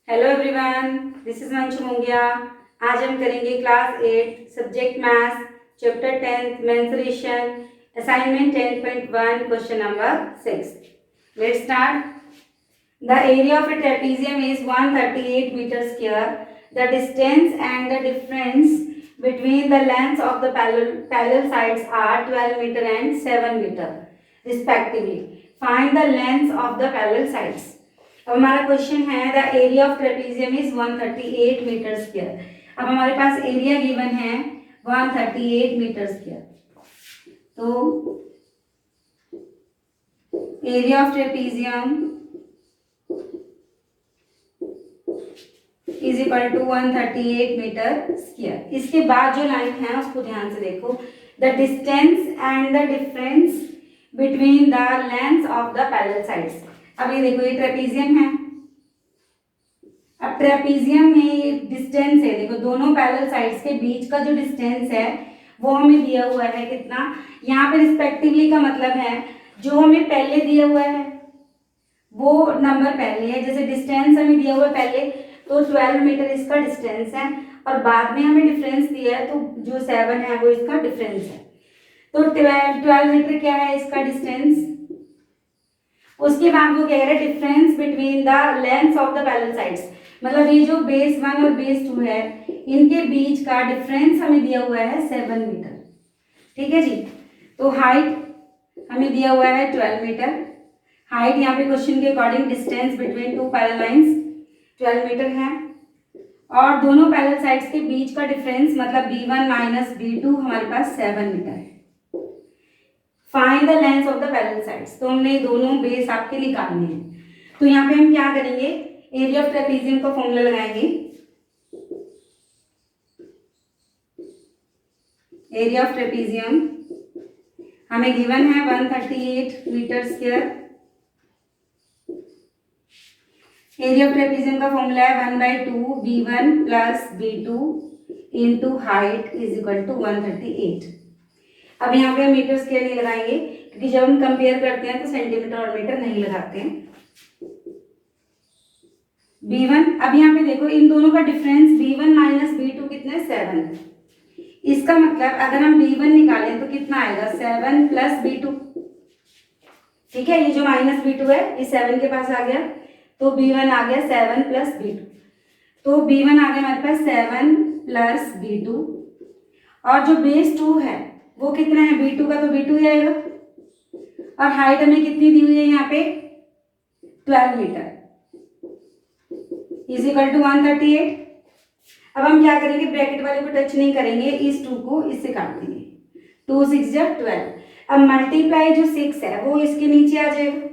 Hello everyone, this is Manchu Mungiya. आज हम करेंगे class 8 subject maths chapter 10 mensuration assignment 10.1 question number 6। Let's start. The area of a trapezium is 138 meter square. The distance and the difference between the lengths of the parallel sides are 12 meter and 7 meter respectively. Find the lengths of the parallel sides. अब हमारा question है the area of trapezium is 138 metre square. अब हमारे पास area given है 138 metre square. तो area of trapezium is equal to 138 metre square. इसके बाद जो लाइन है उसको ध्यान से देखो। The distance and the difference between the lengths of the parallel sides. अब ये देखो, ये ट्रेपेजियम है। अब ट्रेपेजियम में डिस्टेंस है, देखो दोनों पैरेलल साइड्स के बीच का जो डिस्टेंस है वो हमें दिया हुआ है कितना। यहाँ पे रिस्पेक्टिवली का मतलब है जो हमें पहले दिया हुआ है वो नंबर पहले है। जैसे डिस्टेंस हमें दिया हुआ है पहले तो 12 मीटर इसका डिस्टेंस है, और बाद में हमें डिफरेंस दिया है तो जो 7 है वो इसका डिफरेंस है। तो 12 मीटर क्या है इसका डिस्टेंस। उसके बाद वो कह रहे हैं difference between the lengths of the parallel sides, मतलब ये जो बेस 1 और बेस 2 है इनके बीच का डिफरेंस हमें दिया हुआ है 7 मीटर। ठीक है जी। तो हाइट हमें दिया हुआ है 12 मीटर। हाइट यहाँ पे क्वेश्चन के according distance between two parallel lines 12 metre है, और दोनों पैरेलल साइड्स के बीच का डिफरेंस मतलब b1 माइनस b2 हमारे पास 7 मीटर है। Find the length of the parallel sides. तो हमने दोनों बेस आपके निकालने हैं। तो यहाँ पे हम क्या करेंगे, एरिया ऑफ ट्रेपेजियम का फॉर्मूला लगाएंगे। एरिया ऑफ ट्रेपेजियम हमें गिवन है 138 metre square. Area of trapezium का फॉर्मूला है 1/2 b1 plus b2 into height is equal to 138। अब यहाँ पे हम मीटर स्क्वायर नहीं लगाएंगे क्योंकि जब हम कंपेयर करते हैं तो सेंटीमीटर और मीटर नहीं लगाते हैं। b1, अब यहाँ पे देखो इन दोनों का डिफरेंस b1 माइनस b2 कितना है 7। इसका मतलब अगर हम b1 निकालें तो कितना आएगा 7 प्लस b2। ठीक है, ये जो माइनस b2 है ये 7 के पास आ गया तो b1 आ गया 7 प्लस b2। तो b1 आ गया हमारे पास 7 प्लस b2, और जो बेस 2 है वो कितना है b2 का, तो b2 ही आएगा। और हाइट हमें कितनी दी हुई है यहाँ पे 12 मीटर इज इक्वल टू 138। अब हम क्या करेंगे, ब्रैकेट वाले को टच नहीं करेंगे, इस 2 को इससे काट देंगे। 2 6 जा 12। अब मल्टीप्लाई जो 6 है वो इसके नीचे आ जाएगा।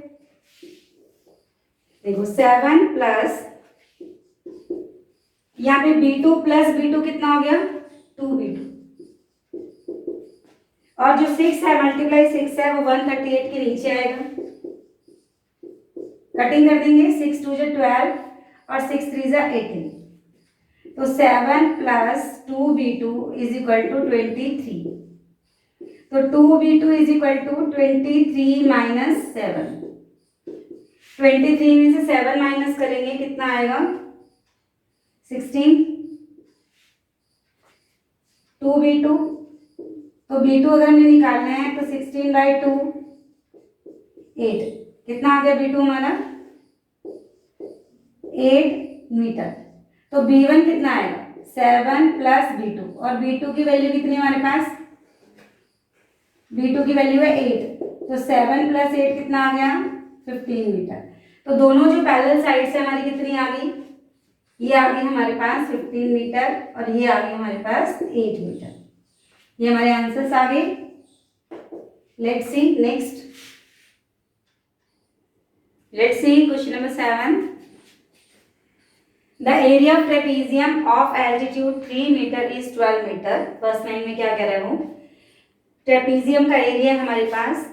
देखो 7 प्लस यहाँ पे b2 प्लस b2 कितना हो गया 2b2, और जो 6 है मल्टीप्लाई 6 है वो 138 के नीचे आएगा। कटिंग कर देंगे, 6 2 जा 12 और 6 3 जा 18। तो 7 plus 2b2 is equal to 23। तो 2b2 is equal to 23 minus 7। 23 में से 7 माइनस करेंगे कितना आएगा 16। 2b2, तो b2 अगर हमें निकालना है तो 16/2 8। कितना आ गया b2 हमारा 8 मीटर। तो b1 कितना आएगा 7 प्लस b2, और b2 की वैल्यू कितनी हमारे पास, b2 की वैल्यू है 8। तो 7 प्लस 8 कितना आ गया 15 मीटर। तो दोनों जो पैरेलल साइड से हमारी कितनी आ गई, ये आ गई हमारे पास 15 मीटर और ये आ गई हमारे पास 8 मीटर। ये हमारे आंसर्स आ गए। Let's see next. Let's see question number 7। The area of trapezium of altitude 3 metre is 12 metre. First line में क्या कह रहा है वो, ट्रेपेजियम का एरिया हमारे पास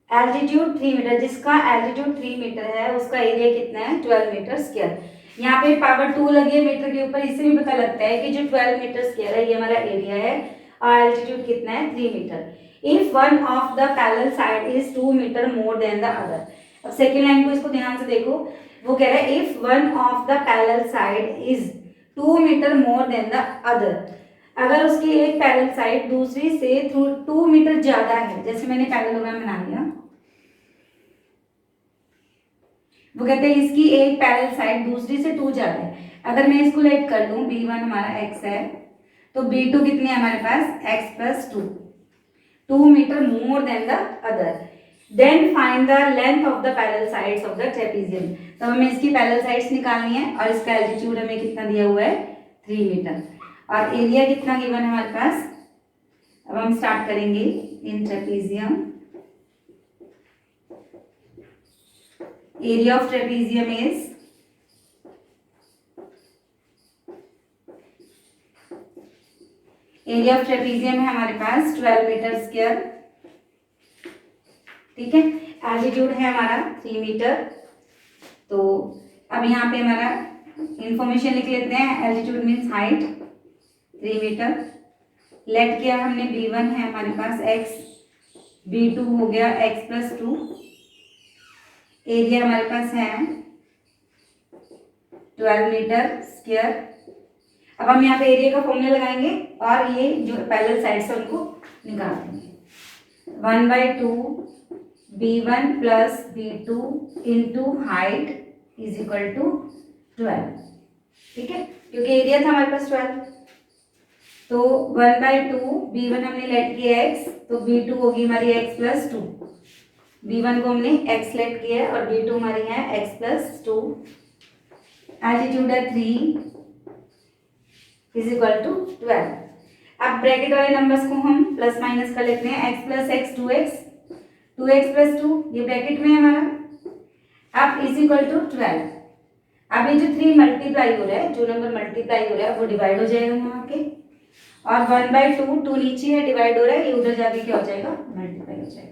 एल्टीट्यूड 3 मीटर, जिसका एल्टीट्यूड 3 मीटर है उसका एरिया कितना है 12 मीटर स्क्वायर। यहाँ पे पावर 2 लगी है मीटर के ऊपर, इससे भी पता लगता है कि जो 12 मीटर स्क्वायर है ये हमारा एरिया है, और एल्टीट्यूड कितना है 3 metre. If one of the parallel side is 2 metre more than the other. अब सेकेंड लाइन को इसको ध्यान से देखो। वो कह रहा है if one of the parallel side is 2 metre more than the other, अगर उसकी एक पैरेलल साइड दूसरी से 2 मीटर ज्यादा है, जैसे मैंने पैरेललोग्राम बना लिया, वो कहते हैं इसकी एक पैरेलल साइड दूसरी से 2 ज्यादा है। अगर मैं इसको लेट कर लूं, b1 हमारा x है, तो b2 कितने है हमारे पास, x plus 2 metre more than the other. Then find the length of the parallel sides of the trapezium. तो हमें इसकी पैरेलल साइड्स निकालनी है और इसका एल्टीट्यूड हमें कितना दिया हुआ है, 3 मीटर, और एरिया कितना गिवन है हमारे पास। अब हम स्टार्ट करेंगे इन trapezium. Area of trapezium is area of trapezium है हमारे पास 12 मीटर स्क्वायर, ठीक है। एल्टीट्यूड है हमारा 3 मीटर। तो अब यहाँ पे हमारा इंफॉर्मेशन लिख लेते हैं। Altitude means height 3 metre, let किया हमने b1 है हमारे पास x, b2 हो गया x प्लस 2, एरिया हमारे पास है 12 मीटर स्क्वायर। अब हम यहाँ पे एरिया का फॉर्मूला लगाएंगे और ये जो पैरेलल साइड्स है उनको निकाल देंगे। 1/2 b1 plus b2 into height is equal to 12, ठीक है, क्योंकि एरिया था हमारे पास 12। तो 1/2 b1 हमने लेट किया x, तो b2 होगी हमारी x प्लस 2, b1 को हमने x लेट किया है और b2 हमारी है x प्लस 2। एल्टीट्यूड है 3 इज इक्वल टू 12। अब ब्रैकेट वाले नंबर्स को हम प्लस माइनस कर लेते हैं। x plus x 2x plus 2, ये ब्रैकेट में है हमारा। अब इज इक्वल टू 12। अब ये जो 3 मल्टीप्लाई हो रहा है, जो नंबर मल्टीप्लाई हो रहा है वो डिवाइड हो जाएगा यहाँ के, और 1/2 2 नीचे है डिवाइड हो रहा है, ये उधर जाके क्या हो जाएगा, मल्टीप्लाई हो जाएगा।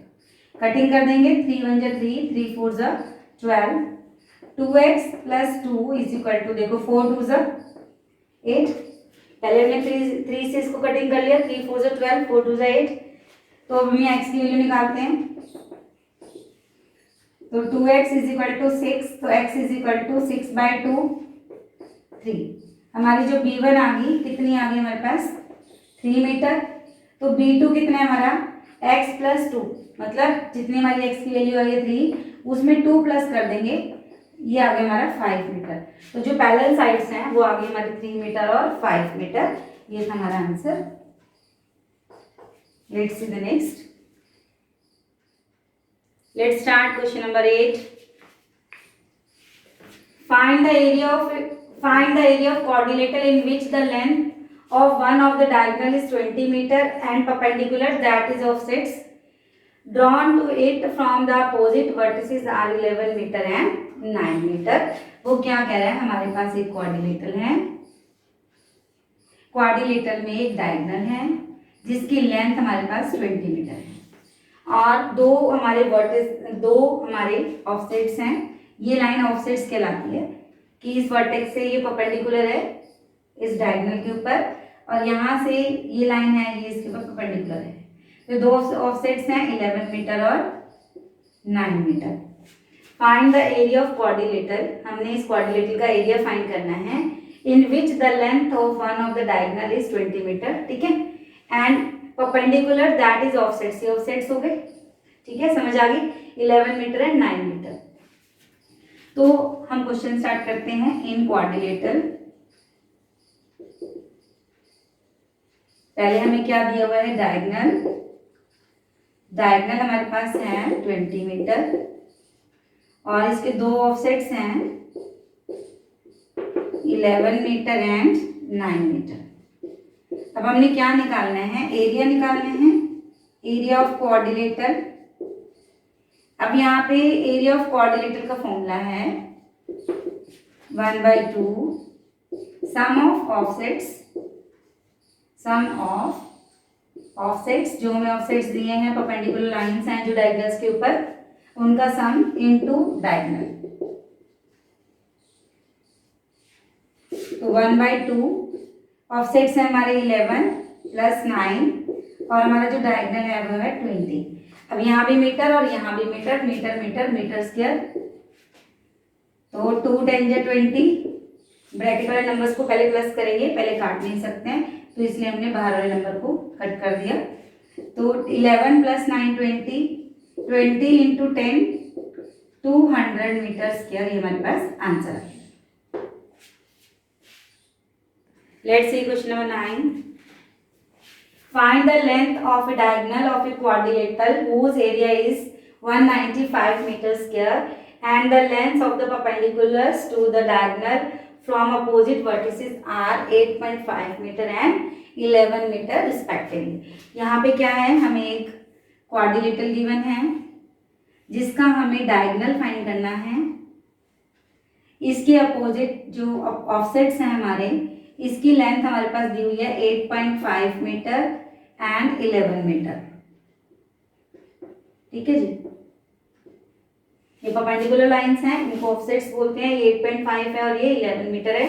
कटिंग कर देंगे, 3 1 जा 3, 3 4 जा 12, 2x plus 2 is equal to, देखो 4 2 जा 8, पहले हमने 3 से इसको कटिंग कर लिया, 3 4 जा 12, 4 2 जा 8। तो अब हम x की वैल्यू निकालते हैं। तो 2x इज इक्वल टू 6, तो x इज इक्वल टू 6/2 3। हमारी जो b1 आ गई, कितनी आ गई हमारे पास, 3 मीटर। तो b2 कितना है हमारा, x प्लस 2, मतलब जितनी हमारी x की वैल्यू आई है 3, उसमें 2 प्लस कर देंगे, ये आ गया हमारा 5 मीटर। तो जो पैरेलल साइड्स हैं वो आ गई हमारी 3 मीटर और 5 मीटर। ये था हमारा answer. Let's see the next. Let's start question number 8। Find the area of quadrilateral in which the length of one of the diagonal is 20 meter and perpendicular that is offsets drawn to it from the opposite vertices are 11 meter and 9 metre. वो क्या कह रहा है, हमारे पास एक quadrilateral है, quadrilateral में एक डायगोनल है जिसकी लेंथ हमारे पास 20 मीटर है, और दो हमारे ऑफसेट्स हैं। ये लाइन ऑफसेट्स कहलाती है कि इस वर्टेक्स से ये परपेंडिकुलर है इस डायगोनल के ऊपर, और यहाँ से ये लाइन है, ये इसके ऊपर परपेंडिकुलर है। तो दो ऑफसेट्स हैं 11 मीटर और 9 metre. Find the area of quadrilateral, हमने इस क्वाड्रिलेटरल का एरिया फाइंड करना है, in which the length of one of the diagonal is 20 metre, ठीक है, and perpendicular that is offsets, ये ऑफसेट्स हो गए, ठीक है, समझ आ गई, 11 मीटर एंड 9 मीटर। तो हम क्वेश्चन स्टार्ट करते हैं। इन क्वाड्रिलेटरल पहले हमें क्या दिया हुआ है, डायगोनल हमारे पास है 20 मीटर और इसके दो ऑफसेट्स हैं 11 मीटर एंड 9 मीटर। अब हमने क्या निकालना है, एरिया निकालना है, एरिया ऑफ क्वाड्रिलेटरल। अब यहाँ पे एरिया ऑफ क्वाड्रिलेटरल का फॉर्मूला है 1/2 सम ऑफ ऑफसेट्स, जो हमें ऑफसेट्स दिए हैं, परपेंडिकुलर लाइंस हैं जो डायगोनल्स के ऊपर, उनका सम इनटू डायगोनल। तो 1/2 ऑफसेट्स है हमारे 11 प्लस 9 और हमारा जो डायगोनल है वो है 20। अब यहाँ भी मीटर और यहाँ भी metre, metre metre metre square, तो 2 10 20, ब्रैकेट वाले नंबर्स को पहले प्लस करेंगे, पहले काट नहीं सकते हैं तो इसलिए हमने बाहर वाले नंबर को कट कर दिया। तो 11 + 9 20, 20 × 10 200 मीटर स्क्वायर, ये हमारे पास आंसर है। Let's see question number 9। Find the length of a diagonal of a quadrilateral whose area is 195 meter square and the lengths of the perpendiculars to the diagonal from opposite vertices are 8.5 meter and 11 meter respectively। यहाँ पे क्या है, हमें एक quadrilateral given है जिसका हमें diagonal find करना है। इसके अपोजिट जो ऑफसेट्स हैं हमारे, इसकी लेंथ हमारे पास दी हुई है 8.5 मीटर एंड 11 मीटर। ठीक है जी, ये परपेंडिकुलर लाइंस हैं, इनको ऑफसेट्स बोलते हैं। ये 8.5 है और ये 11 मीटर है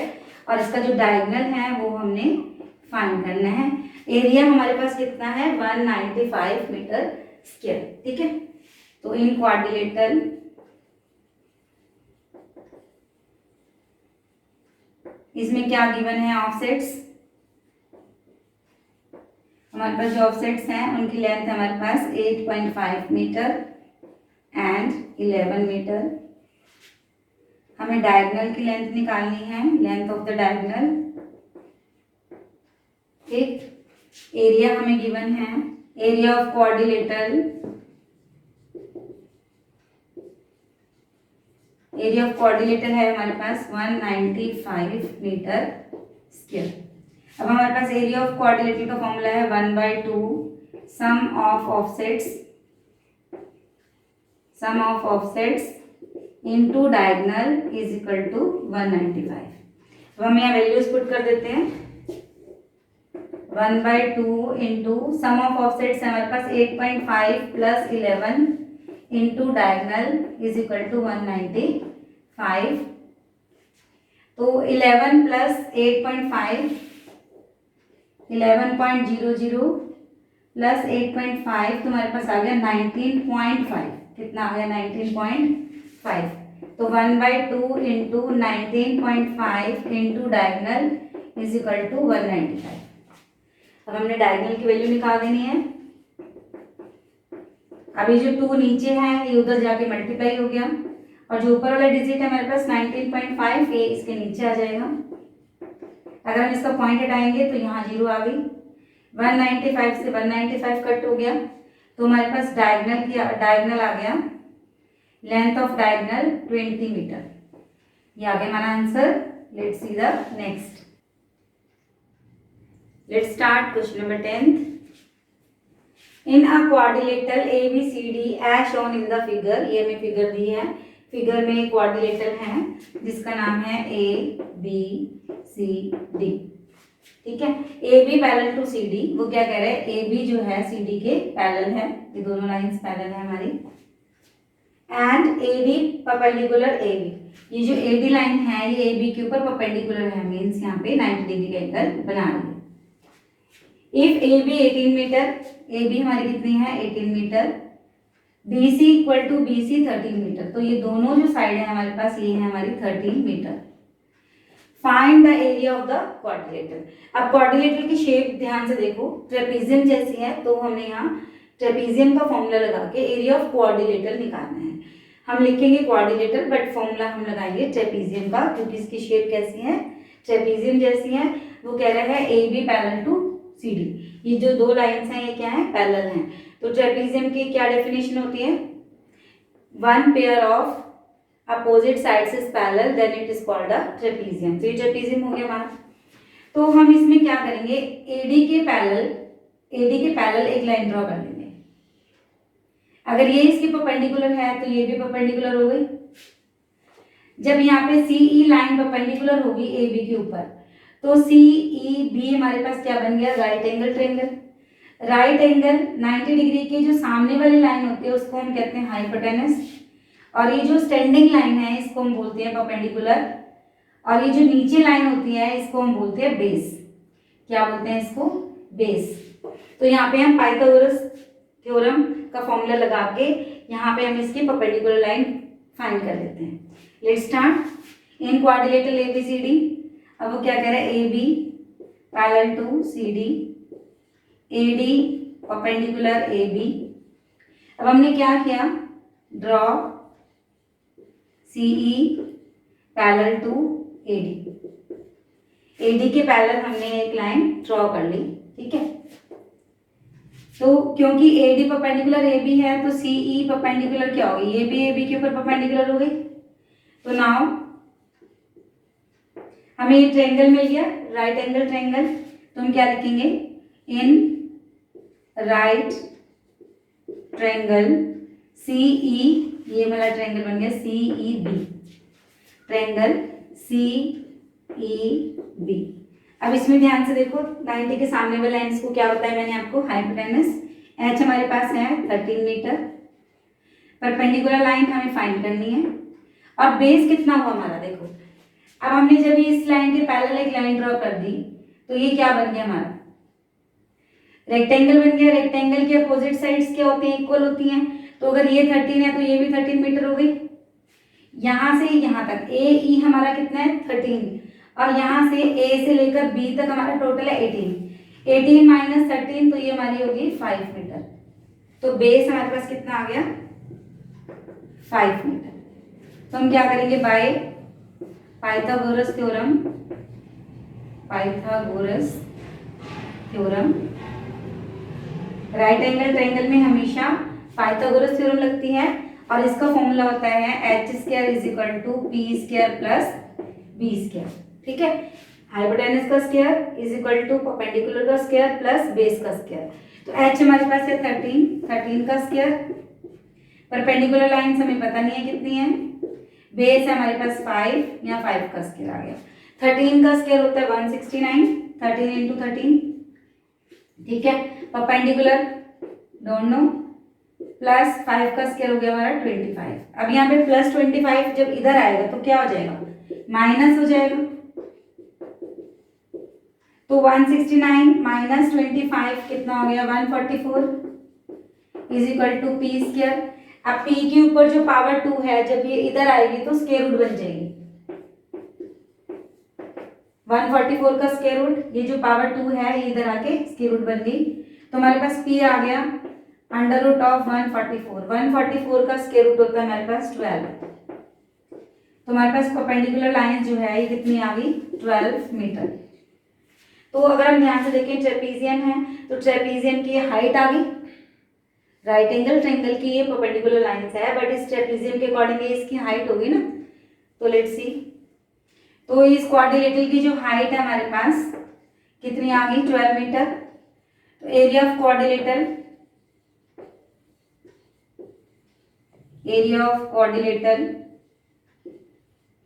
और इसका जो डायगोनल है वो हमने फाइंड करना है। एरिया हमारे पास कितना है, 195 मीटर स्क्वायर। ठीक है, तो इन क्वाड्रिलेटरल इसमें क्या गिवन है, ऑफसेट्स। हमारे पास जो ऑफसेट्स हैं उनकी लेंथ हमारे पास 8.5 मीटर एंड 11 मीटर। हमें डायगोनल की लेंथ निकालनी है, लेंथ ऑफ द डायगोनल। ठीक, एरिया हमें गिवन है, area of quadrilateral, area of quadrilateral है हमारे पास 195 मीटर स्क्वायर। अब हमारे पास एरिया ऑफ क्वाड्रिलेटरल का फॉर्मूला है 1/2 sum of offsets into diagonal is equal to 195। अब हम यहाँ वैल्यूज पुट कर देते हैं। 1/2 इंटू सम ऑफ ऑफसेट्स है हमारे पास 8.5 + 11 into diagonal is equal to 195। तो 11 + 8.5 11.00 + 8.5 तो हमारे पास आ गया 19.5। कितना आ गया, 19.5। तो 1/2 into 19.5 into diagonal is equal to 195। अब हमने डायगोनल की वैल्यू निकाल देनी है। अभी जो 2 नीचे है ये उधर जाके मल्टीप्लाई हो गया और जो ऊपर वाला डिजिट है हमारे पास 19.5, ये इसके नीचे आ जाएगा। अगर हम इसका पॉइंट हटाएंगे तो यहाँ 0 आ गई। 195 से 195 कट हो गया तो हमारे पास डायगोनल आ गया, लेंथ ऑफ डायगोनल 20 मीटर। ये आ गया हमारा answer. Let's see the next. Let's start question number 10th। In a quadrilateral ABCD as shown in the figure, ये हमें फिगर दी है। फिगर में क्वाड्रिलेटरल है जिसका नाम है ABCD। ठीक है, AB पैरेलल टू CD। वो क्या कह रहे हैं, AB जो है CD के पैरेलल है, ये दोनों लाइंस पैरेलल है हमारी। एंड AD परपेंडिकुलर AB, ये जो AD लाइन है ये AB के ऊपर परपेंडिकुलर है, मीन्स यहाँ पे 90 डिग्री का एंगल बना रही है। इफ AB 18 मीटर, AB हमारी कितनी है 18 मीटर, BC इक्वल टू BC 13 मीटर, तो ये दोनों जो साइड है हमारे पास ये है हमारी 13 metre. Find the area of the quadrilateral. अब क्वाड्रिलेटरल की शेप ध्यान से देखो, ट्रेपेजियम जैसी है, तो हमने यहाँ ट्रेपेजियम का फॉर्मूला लगा के एरिया ऑफ क्वाड्रिलेटरल निकालना है। हम लिखेंगे क्वाड्रिलेटरल बट फॉर्मूला हम लगाएंगे ट्रेपेजियम का, क्योंकि इसकी शेप कैसी है, ट्रेपेजियम जैसी है। वो कह रहा है AB पैरेलल टू CD, ये जो दो लाइंस हैं ये क्या है, पैरेलल हैं। तो ट्रेपेजियम की क्या डेफिनेशन होती है, one pair of opposite sides is parallel then it is called a trapezium. तो ये ट्रेपेजियम हो गया हमारा। तो हम इसमें क्या करेंगे, AD के पैरेलल एक लाइन ड्रॉ कर लेंगे। अगर ये इसके परपेंडिकुलर है तो ये भी परपेंडिकुलर हो गई। जब यहाँ पे CE लाइन परपेंडिकुलर होगी AB के ऊपर, तो CEB हमारे पास क्या बन गया, right angle triangle. Right angle 90 degree की जो सामने वाली लाइन होती है उसको हम कहते हैं हाइपोटेनस, और ये जो स्टैंडिंग लाइन है इसको हम बोलते हैं परपेंडिकुलर, और ये जो नीचे लाइन होती है इसको हम बोलते हैं बेस। क्या बोलते हैं इसको, बेस। तो यहाँ पे हम पाइथागोरस थ्योरम का फॉर्मूला लगा के यहाँ पे हम इसकी परपेंडिकुलर लाइन फाइंड कर लेते हैं। Let's start. In quadrilateral ABCD, अब वो क्या कह रहा है, AB parallel to CD, AD perpendicular AB। अब हमने क्या किया, draw CE parallel to AD। AD के पैरेलल हमने एक लाइन ड्रॉ कर ली, ठीक है। तो क्योंकि AD परपेंडिकुलर AB है तो CE परपेंडिकुलर क्या होगी, ये भी AB के ऊपर परपेंडिकुलर हो गई। तो नाउ हमें ये ट्रायंगल मिल गया, राइट एंगल ट्रायंगल। तो हम क्या लिखेंगे, इन राइट ट्रायंगल CE, ये वाला ट्रायंगल बन गया CEB, ट्रायंगल CEB। अब इसमें ध्यान से देखो, 90 के सामने वाले लाइंस को क्या बताया मैंने आपको, हाइपोटेनस। H हमारे पास है 13 मीटर, परपेंडिकुलर लाइन हमें फाइंड करनी है। और बेस कितना हुआ हमारा, देखो अब हमने जब इस लाइन के पैरेलल एक लाइन ड्रॉ कर दी तो ये क्या बन गया हमारा, रेक्टेंगल बन गया। रेक्टेंगल के अपोजिट साइड्स क्या होती हैं, इक्वल होती हैं। तो अगर ये 13 है तो ये भी 13 मीटर हो गई। यहाँ से यहाँ तक AE हमारा कितना है 13, और यहाँ से A से लेकर B तक हमारा टोटल है 18। 18 माइनस 13 तो ये हमारी होगी 5 मीटर। तो बेस हमारे पास कितना आ गया, 5 मीटर। तो हम क्या करेंगे, by Pythagoras theorem, Pythagoras theorem, right angle triangle में हमेशा पाइथागोरस थ्योरम लगती है और इसका फॉर्मूला होता है h square is equal to p square plus b square, ठीक है। हाइपोटेनस का square is equal to perpendicular का स्क्वायर प्लस बेस का स्क्वायर। तो h हमारे पास है 13 का स्क्वायर, परपेंडिकुलर लाइंस हमें पता नहीं है कितनी है, बेस है हमारे पास 5, या 5 का स्क्वायर आ गया। 13 का स्क्वायर होता है 169, 13 इंटू 13, ठीक है। परपेंडिकुलर डोंट नो, प्लस 5 का स्क्वायर हो गया हमारा 25। अब यहाँ पे प्लस 25 जब इधर आएगा तो क्या हो जाएगा, माइनस हो जाएगा। तो 169 माइनस 25 कितना हो गया, 144 is equal to p square. अब p के ऊपर जो पावर 2 है जब ये इधर आएगी तो स्क्वायर रूट बन जाएगी। 144 का स्क्वायर रूट, ये जो पावर 2 है ये इधर आके स्क्वायर रूट बन गई। तो हमारे पास p आ गया अंडर रूट ऑफ 144। 144 का स्क्वायर रूट होता है हमारे पास 12। तो हमारे पास परपेंडिकुलर लाइन जो है ये कितनी आ गई, 12 मीटर। तो अगर हम ध्यान से देखें, ट्रेपीजियम है तो ट्रेपीजियम की हाइट आ गई, राइट एंगल ट्रायंगल की ये परपेंडिकुलर लाइंस है, बट इस ट्रेपीजियम के अकॉर्डिंग इसकी हाइट होगी ना। तो लेट्स सी, तो इस क्वाड्रिलेटरल की जो हाइट है हमारे पास कितनी आ गई, 12 मीटर। तो area of quadrilateral, area of quadrilateral,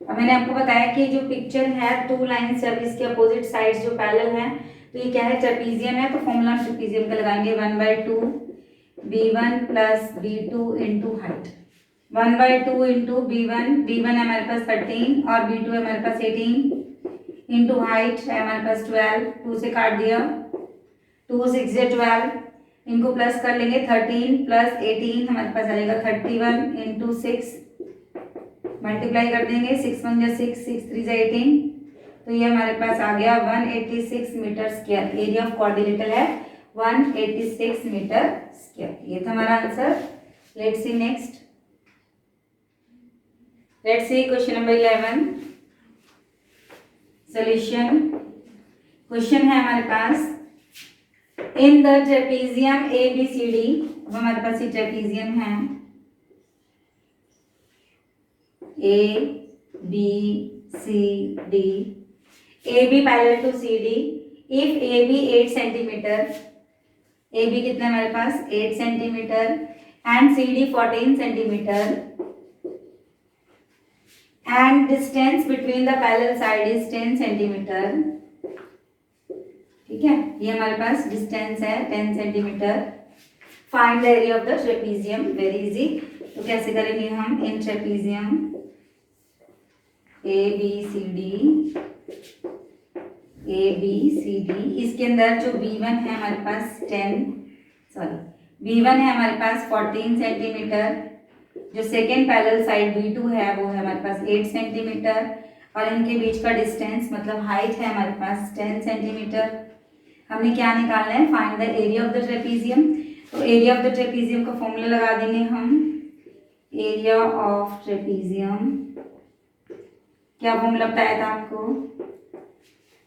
अब मैंने आपको बताया कि जो पिक्चर है 2 लाइंस जब इसके अपोजिट साइड्स जो पैरेलल हैं तो ये क्या है, ट्रेपीजियम है। तो फॉर्मूला ट्रेपीजियम का लगाएंगे 1/2 b1 plus b2 into height. 1/2 into b1 है हमारे पास 13 और b2 है हमारे पास 18 इंटू हाइट है हमारे पास 12, 2 से काट दिया, 2 6 से 12, इनको प्लस कर लेंगे, 13 प्लस 18 हमारे पास आएगा 31 इंटू 6, मल्टीप्लाई कर देंगे, 6 1 जा 6, 6 3 जा 18। तो ये हमारे पास आ गया 186 metre square. Area of quadrilateral है 186 मीटर स्क्वायर। ये था हमारा answer. Let's see next, let's see question number 11 solution. Question है हमारे पास, इन द ट्रेपीजियम ABCD, अब हमारे पास ये ट्रेपीजियम है ABCD, AB parallel to CD, if AB 8 centimetre, AB कितना हमारे पास 8 centimetre and CD 14 centimetre and distance between the parallel side is 10 centimetre, ठीक है। ये हमारे पास डिस्टेंस है 10 centimetre. Find the area of the trapezium, very easy. तो कैसे करेंगे हम, इन ट्रेपीजियम ABCD, इसके अंदर जो B1 है हमारे पास B1 है हमारे पास 14 सेंटीमीटर जो सेकेंड पैरेलल साइड B2 है वो है हमारे पास 8 सेंटीमीटर और इनके बीच का डिस्टेंस मतलब हाइट है हमारे पास 10 सेंटीमीटर। हमने क्या निकालना है, find the area of the trapezium. तो एरिया ऑफ द ट्रेपीजियम का फॉर्मूला लगा देंगे हम, एरिया ऑफ ट्रेपीजियम क्या फॉर्मूला बताया था आपको,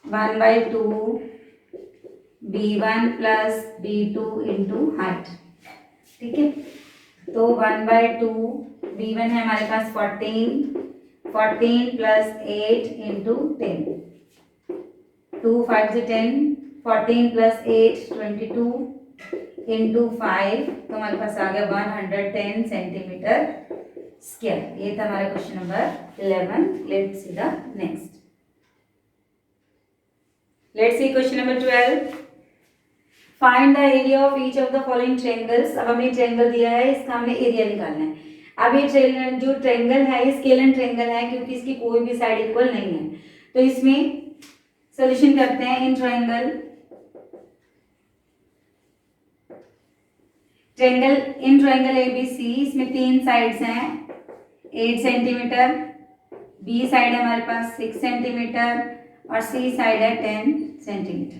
1/2 B1 plus B2 into height. ठीक है, तो 1/2 B1 है हमारे पास 14 प्लस 8 इंटू 10, 2 5 से 10, 14 प्लस 8 22 इंटू 5, तो हमारे पास आ गया 110 सेंटीमीटर स्क्वायर। ये था हमारा question number 11। Let's see the next. Let's see question number 12। Find the area of each of the following triangles. अब हमें ट्रायंगल दिया है, इसका हमें एरिया निकालना है। अब ये जो ट्रायंगल है ये स्केलर ट्रायंगल है क्योंकि इसकी कोई भी साइड इक्वल नहीं है। तो इसमें सॉल्यूशन करते हैं। इन ट्रायंगल ABC, इसमें 3 साइड्स हैं, 8 सेंटीमीटर, बी साइड है हमारे पास 6 सेंटीमीटर और सी साइड है 10 सेंटीमीटर।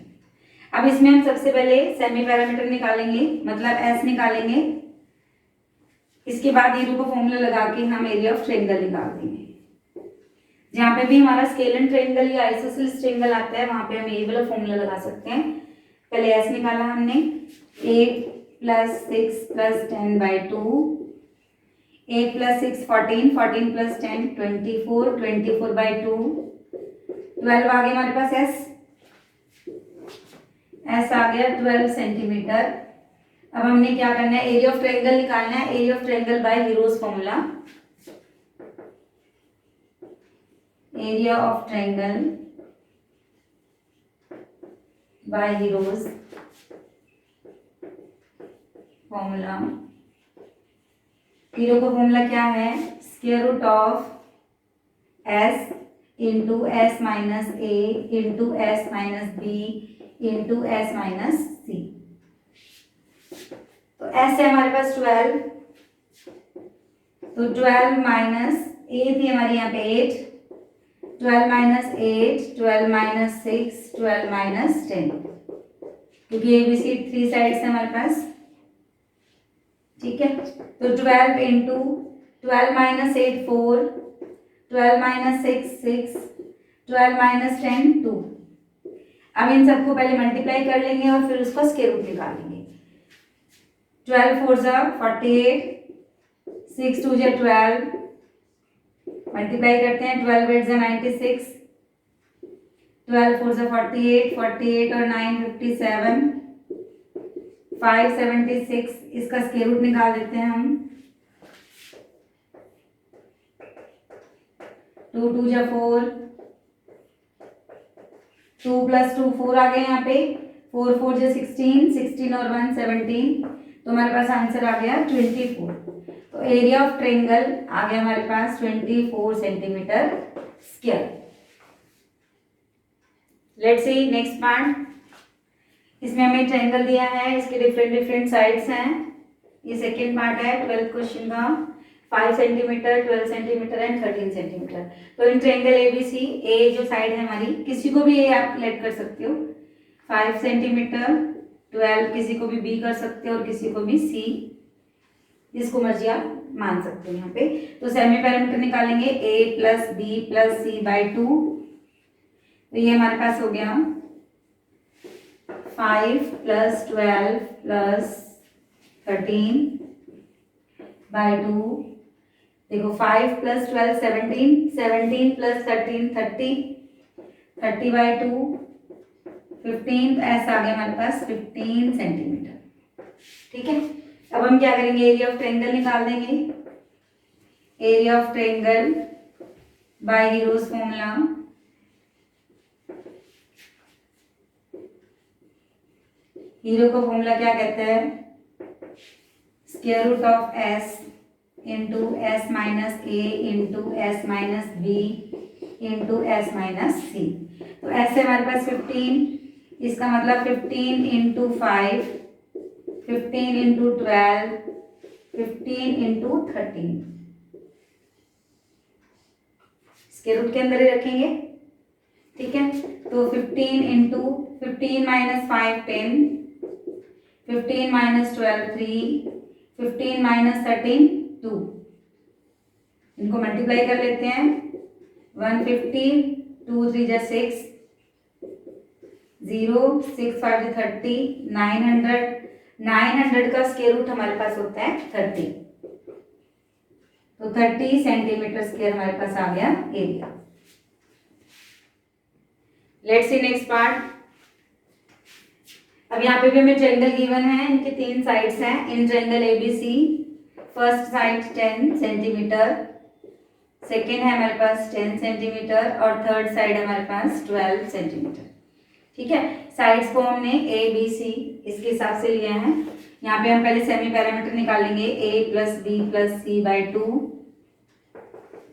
अब इसमें हम सबसे पहले सेमी पैरामीटर निकालेंगे, मतलब एस निकालेंगे। इसके बाद ये को फॉर्मूला लगा के हम एरिया ऑफ ट्रायंगल निकाल देंगे। जहाँ पे भी हमारा स्केलर ट्रायंगल या आइसोसेलेस ट्रायंगल आता है वहां पे हम ये वाला फॉर्मूला लगा सकते हैं। पहले एस निकाला हमने, 8 प्लस 6 प्लस 10/2, 8 प्लस 6 14, 14 प्लस 10 24, 24/2, 12 आ गया हमारे पास एस आ गया 12 सेंटीमीटर। अब हमने क्या करना है, एरिया ऑफ ट्रायंगल निकालना है। Area of triangle by Hero's formula, area of triangle by Hero's formula. Hero का फॉर्मूला क्या है, square root of s into S minus A into S minus B into S minus c. तो s है हमारे पास 12, तो 12 minus ए थी हमारी यहाँ पे 8, 12 माइनस 8, 12 माइनस 6, 12 माइनस 10, क्योंकि ए बी सी 3 साइड्स है हमारे पास। ठीक है, तो 12 इंटू 12 माइनस 8 4, 12 माइनस 6 6, 12 माइनस 10 2। अब इन सबको पहले मल्टीप्लाई कर लेंगे और फिर उसका स्क्वायर रूट निकालेंगे। 12 4 जा 48, 6 2 जा 12, मल्टीप्लाई करते हैं, 12 8 जा 96, 12 4 जा 48, 48 और 9 57, 5 76। इसका स्क्वायर रूट निकाल देते हैं हम, 2 2 जा 4, 2 प्लस 2 4 आ गया यहाँ पे, 4 4 जा 16, 16 और 1 17, तो हमारे पास आंसर आ गया 24। तो एरिया ऑफ ट्रायंगल आ गया हमारे पास 24 centimetre square. Let's see next part. इसमें हमें ट्रायंगल दिया है, इसके डिफरेंट साइड्स हैं। ये सेकेंड पार्ट है 12th क्वेश्चन का, 5 सेंटीमीटर, 12 सेंटीमीटर एंड 13 सेंटीमीटर। तो इन ट्रायंगल ABC, ए जो साइड है हमारी, किसी को भी ए आप लेट कर सकते हो, 5 सेंटीमीटर, 12, किसी को भी बी कर सकते हो और किसी को भी सी, जिसको मर्जी आप मान सकते हो यहाँ पे। तो सेमी पैरामीटर निकालेंगे, ए प्लस बी प्लस C/2। तो ये हमारे पास हो गया 5 प्लस 12 प्लस 13/2। देखो 5 प्लस 12 17, 17 प्लस 13 30, 30/2 15। ऐसा आ गया हमारे पास 15 सेंटीमीटर। ठीक है, अब हम क्या करेंगे, एरिया ऑफ ट्रायंगल निकाल देंगे। Area of triangle by Hero's formula, Hero का फॉर्मूला क्या कहता है, square root of s into S minus A into S minus B into S minus c. तो एस है हमारे पास 15, इसका मतलब 15 into 5, 15 into 12, 15 into 13, square root के अंदर ही रखेंगे, ठीक है। तो 15 इंटू 15 माइनस 5 10, 15 माइनस 12 3, 15 माइनस 13 2, इनको मल्टीप्लाई कर लेते हैं। 150, 2 3 जा 6, 0 6 5 जा 30, 900, 900 का स्क्वायर रूट हमारे पास होता है 30, तो 30 सेंटीमीटर स्क्वायर हमारे पास आ गया area. Let's see next part. अब यहाँ पे भी हमें ट्रायंगल गिवन है, इनके 3 साइड्स हैं। In triangle ABC first side 10 centimetre, second है हमारे पास 10 सेंटीमीटर और थर्ड साइड हमारे पास 12 सेंटीमीटर, ठीक है। साइड्स को हमने ए बी सी इसके हिसाब से लिया है। यहाँ पे हम पहले सेमी पैरामीटर निकालेंगे, a plus b plus c by 2,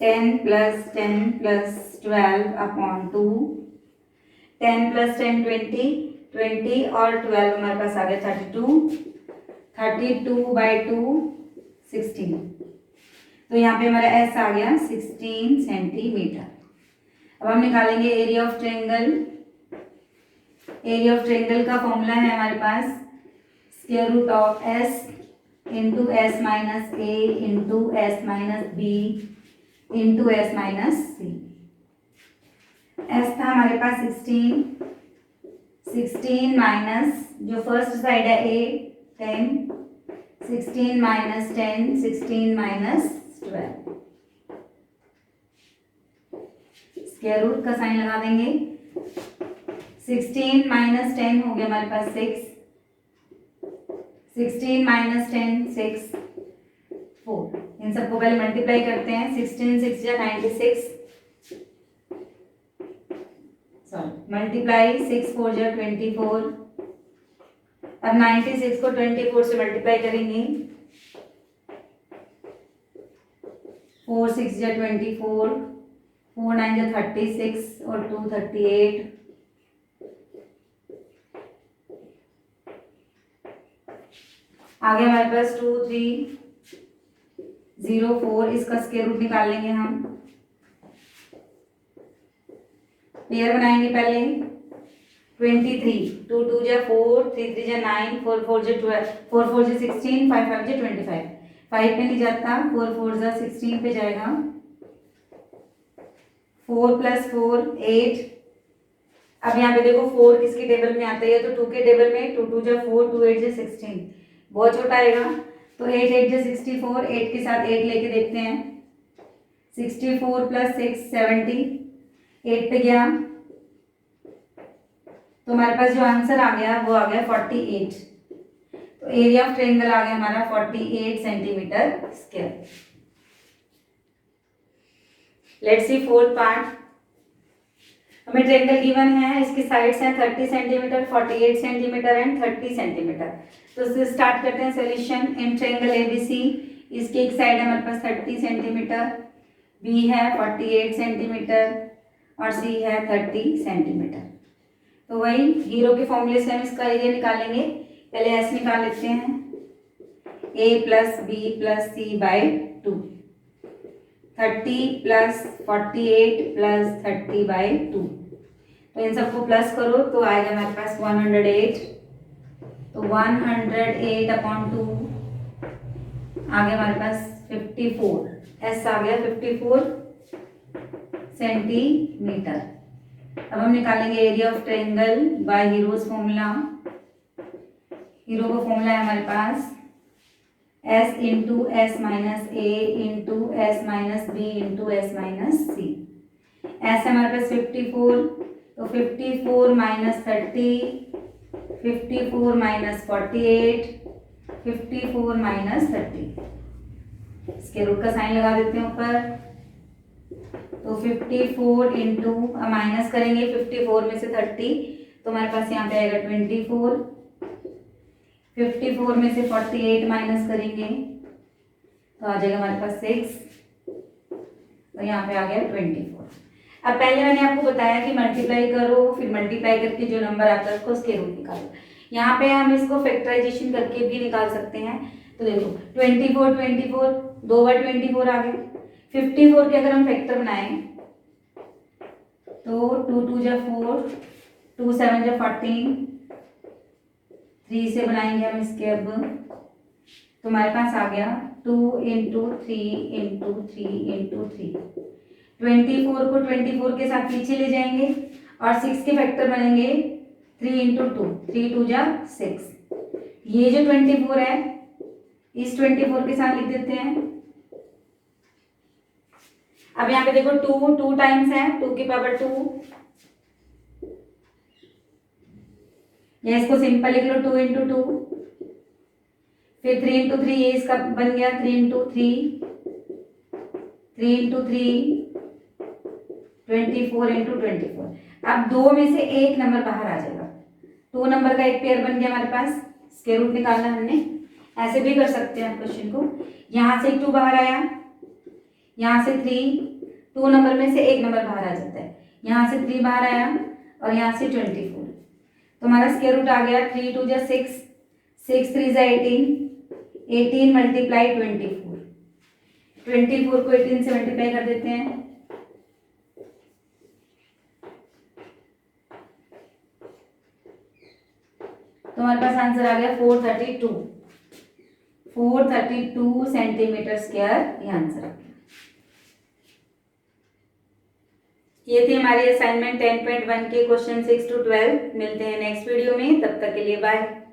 10 plus 10 plus 12 upon 2, 10 plus 10 20, 20 और 12 हमारे पास आ गया 32, 32 बाई 2 16, तो यहाँ पे हमारा एस आ गया 16 सेंटीमीटर। अब हम निकालेंगे area of triangle. Area of triangle का फॉर्मूला है हमारे पास square root of s into S minus A into S minus B into S minus C. S था हमारे पास 16, 16 माइनस जो फर्स्ट साइड है a 10, 16 minus 10, 16 minus 12, square root का साइन लगा देंगे। 16 माइनस 10 हो गया हमारे पास 6, 16 माइनस 10 6 4, इन सबको पहले मल्टीप्लाई करते हैं। 16 6 या 96, सॉरी मल्टीप्लाई 6 4 या 24। अब 96 को 24 से मल्टीप्लाई करेंगे, 4 6 या 24, 4 9 या 36 और 2 38, आगे हमारे पास 2 3 0 4, इसका स्क्वायर रूट निकाल लेंगे हम। पेयर बनाएंगे पहले 23, 2 2 जा 4, 3 3 जा 9, 4 4 जा 12, 4 4 जा 16, 5 5 जा 25, 5 पे नहीं जाता, 4 4 जा 16 पे जाएगा। 4 प्लस 4 8। अब यहाँ पे देखो 4 किसके टेबल में आता है, तो 2 के टेबल में, 2 2 जा 4, 2 8 जा 16, बहुत छोटा आएगा, तो 8 8 जा 64, 8 के साथ 8 लेके देखते हैं। 64 प्लस 6 70, 8 पे गया, तो हमारे पास जो आंसर आ गया वो आ गया 48। तो एरिया ऑफ ट्रायंगल आ गया हमारा 48 centimetre square. Let's C fourth part. हमें ट्रायंगल गिवन है, इसकी साइड्स हैं 30 सेंटीमीटर, 48 सेंटीमीटर एंड 30 सेंटीमीटर। तो इससे स्टार्ट करते हैं सॉल्यूशन। इन ट्रायंगल एबीसी इसकी एक साइड है हमारे पास 30 सेंटीमीटर, बी है 48 सेंटीमीटर और सी है 30 सेंटीमीटर। तो वही जीरो के फॉर्मूले से हम इसका एरिया निकालेंगे। पहले एस निकाल लेते हैं, a plus b plus c by 2, 30 plus 48 plus 30 by 2, तो इन सबको प्लस करो तो आएगा हमारे पास 108। तो 108 अपॉन 2 आ गया हमारे पास 54, एस आ गया 54 सेंटीमीटर। अब हम निकालेंगे area of triangle by Hero's formula. Hero का फॉर्मूला है हमारे पास एस इंटू एस माइनस ए into S minus B into S minus सी। एस है हमारे पास 54, तो 54 माइनस 30, 54 माइनस 48, 54 माइनस 30, इसके रूट का साइन लगा देते हैं ऊपर। तो 54 इंटू माइनस करेंगे 54 में से 30, तो हमारे पास यहाँ पे आएगा 24। 54 में से 48 माइनस करेंगे तो आ जाएगा हमारे पास 6, तो यहाँ पे आ गया 24। अब पहले मैंने आपको बताया कि मल्टीप्लाई करो, फिर मल्टीप्लाई करके जो नंबर आता है उसको स्क्वायर रूट निकालो। यहाँ पे हम इसको फैक्टराइजेशन करके भी निकाल सकते हैं, तो देखो 24 2 बार 24 आ गए। 54 के अगर हम फैक्टर बनाएं तो 2 2 जा 4, 2 7 जा 14, 3 से बनाएंगे हम इसके अब, तो हमारे पास आ गया 2 इंटू 3 इंटू 3 इंटू 3। 24 को 24 के साथ पीछे ले जाएंगे और 6 के फैक्टर बनेंगे 3 इंटू 2, 3 2 जा 6। ये जो 24 है इस 24 के साथ लिख देते हैं। अब यहाँ पे देखो 2 टाइम्स है, 2 की पावर 2, या इसको सिंपल लिख लो 2 इंटू 2, फिर 3 इंटू 3, ये इसका बन गया 3 इंटू 3, 3 इंटू 3, 24 इंटू 24। अब दो में से एक नंबर बाहर आ जाएगा, 2 नंबर का एक पेयर बन गया हमारे पास, स्क्वायर रूट निकालना हमने। ऐसे भी कर सकते हैं हम क्वेश्चन को, यहाँ से 2 बाहर आया, यहाँ से 3, 2 नंबर में से एक नंबर बाहर आ जाता है, यहाँ से 3 बाहर आया और यहाँ से 24, तो हमारा स्क्वायर रूट आ गया 3 2 जा 6, 6 3 जा 18, 18 मल्टीप्लाई 24, 24 को 18 से मल्टीप्लाई कर देते हैं, तो हमारे पास आंसर आ गया 432 सेंटीमीटर स्क्वायर, ये आंसर आ गया। ये थी हमारी असाइनमेंट 10.1 के क्वेश्चन 6 to 12। मिलते हैं नेक्स्ट वीडियो में, तब तक के लिए बाय।